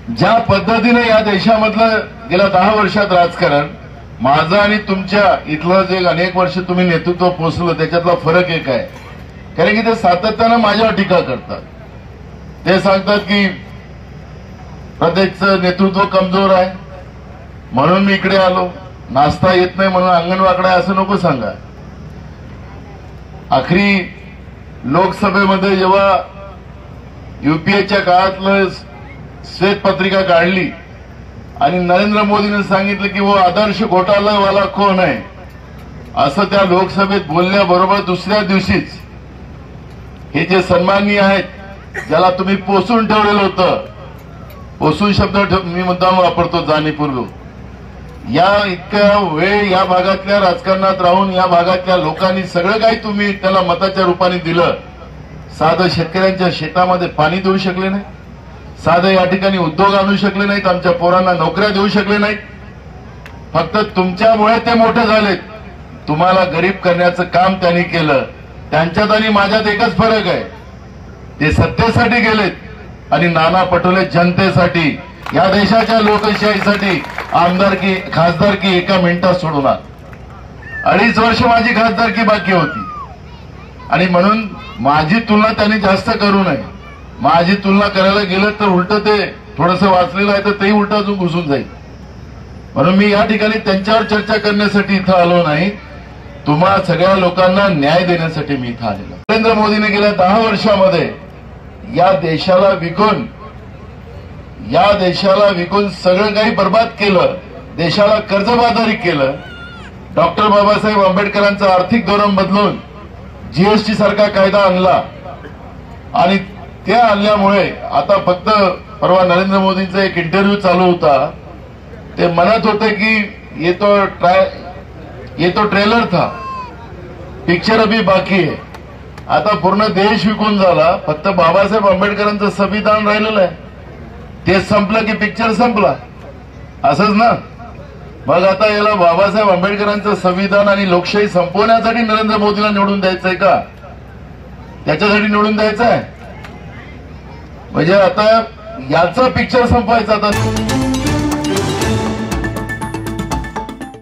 ज्या पद्धतीने या देशामधलं गेल्या 10 वर्षात राजकारण माझं आणि तुमच्या इथलं जे अनेक वर्ष तुम्ही नेतृत्व पोचलं त्याच्यातला फरक एक आहे. कारण की ते सातत्यानं माझ्यावर टीका करतात. ते सांगतात की प्रदेशचं नेतृत्व कमजोर आहे म्हणून मी इकडे आलो, नाचता येत नाही म्हणून अंगण वाकडा आहे असं नको सांगा. आखरी लोकसभेमध्ये जेव्हा युपीएच्या काळातलं श्वेतपत्रिका काढली आणि नरेंद्र मोदींनी सांगितलं की वो आदर्श घोटाळावाला कोण आहे असं त्या लोकसभेत बोलल्याबरोबर दुसऱ्या दिवशीच हे जे सन्माननीय आहेत ज्याला तुम्ही पोसून ठेवलेलं होतं, पोसून शब्द मी मुद्दाम वापरतो जाणीवपूर्वक, या इतक्या वेळ या भागातल्या राजकारणात राहून या भागातल्या लोकांनी सगळं काही तुम्ही त्याला मताच्या रूपाने दिलं. साधं शेतकऱ्यांच्या शेतामध्ये पाणी देऊ शकले नाही, साधं या ठिकाणी उद्योग आणू शकले नाहीत, आमच्या पोरांना नोकऱ्या देऊ शकले नाहीत. फक्त तुमच्यामुळे ते मोठे झालेत. तुम्हाला गरीब करण्याचं काम त्यांनी केलं. त्यांच्यात आणि माझ्यात एकच फरक आहे, ते सत्तेसाठी गेलेत आणि नाना पटोले जनतेसाठी, या देशाच्या लोकशाहीसाठी आमदारकी खासदारकी एका मिनिटात सोडवणार. 2.5 वर्ष माझी खासदारकी बाकी होती आणि म्हणून माझी तुलना त्यांनी जास्त करू नये. माझी तुलना करायला गेलं तर उलट ते थोडंसं वाचलेलं आहे तर तेही उलट अजून घुसून जाईल. म्हणून मी या ठिकाणी त्यांच्यावर चर्चा करण्यासाठी इथं आलो नाही, तुम्हा सगळ्या लोकांना न्याय देण्यासाठी मी इथं आलेलो. नरेंद्र मोदीने गेल्या 10 वर्षामध्ये या देशाला विकून सगळं काही बर्बाद केलं, देशाला कर्जबाजारी केलं. डॉक्टर बाबासाहेब आंबेडकरांचं आर्थिक धोरण बदलून जीएसटी सारखा कायदा आणला आणि त्या आणल्यामुळे आता फक्त परवा नरेंद्र मोदींचा एक इंटरव्ह्यू चालू होता, ते म्हणत होते की ये तो ट्रेलर था, पिक्चर अभी बाकी है. आता पूर्ण देश विकून झाला, फक्त बाबासाहेब आंबेडकरांचं संविधान राहिलेलं आहे. ते संपलं की पिक्चर संपला, असंच ना. मग आता याला बाबासाहेब आंबेडकरांचं संविधान आणि लोकशाही संपवण्यासाठी नरेंद्र मोदीला निवडून द्यायचंय का? त्याच्यासाठी निवडून द्यायचंय म्हणजे आता याचा पिक्चर संपवायचा आता.